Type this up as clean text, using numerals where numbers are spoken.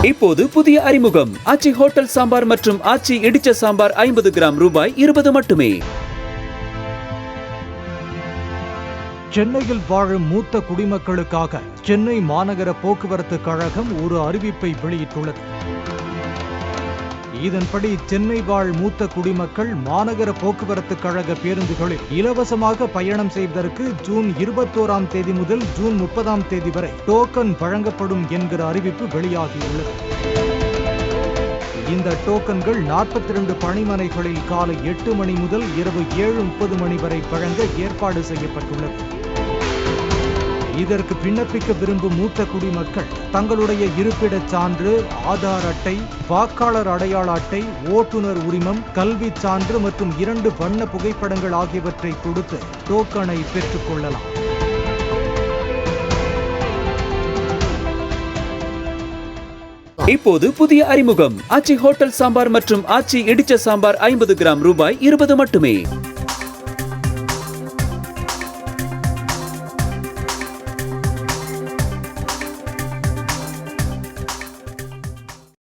இப்போது புதிய அறிமுகம் ஆச்சி ஹோட்டல் சாம்பார் மற்றும் ஆச்சி இடிச்ச சாம்பார் 50 கிராம் ரூபாய் 20 மட்டுமே. சென்னையில் வாழும் மூத்த குடிமக்களுக்காக சென்னை மாநகர போக்குவரத்து கழகம் ஒரு அறிவிப்பை வெளியிட்டுள்ளது. இதன்படி சென்னை வாழ் மூத்த குடிமக்கள் மாநகர போக்குவரத்து கழக பேருந்துகளில் இலவசமாக பயணம் செய்வதற்கு ஜூன் 21ஆம் தேதி முதல் ஜூன் 30ஆம் தேதி வரை டோக்கன் வழங்கப்படும் என்கிற அறிவிப்பு வெளியாகியுள்ளது. இந்த டோக்கன்கள் 42 பணிமனைகளில் காலை 8 மணி முதல் இரவு 7:30 மணி வரை வழங்க ஏற்பாடு செய்யப்பட்டுள்ளது. இதற்கு விண்ணப்பிக்க விரும்பும் மூத்த குடிமக்கள் தங்களுடைய இருப்பிடச் சான்று, ஆதார் அட்டை, வாக்காளர் அடையாள அட்டை, ஓட்டுநர் உரிமம், கல்வி சான்று மற்றும் 2 வண்ண புகைப்படங்கள் ஆகியவற்றை கொடுத்து டோக்கனை பெற்றுக் கொள்ளலாம். இப்போது புதிய அறிமுகம் ஆச்சி ஹோட்டல் சாம்பார் மற்றும் ஆச்சி இடிச்ச சாம்பார் 50 கிராம் ரூபாய் 20 மட்டுமே.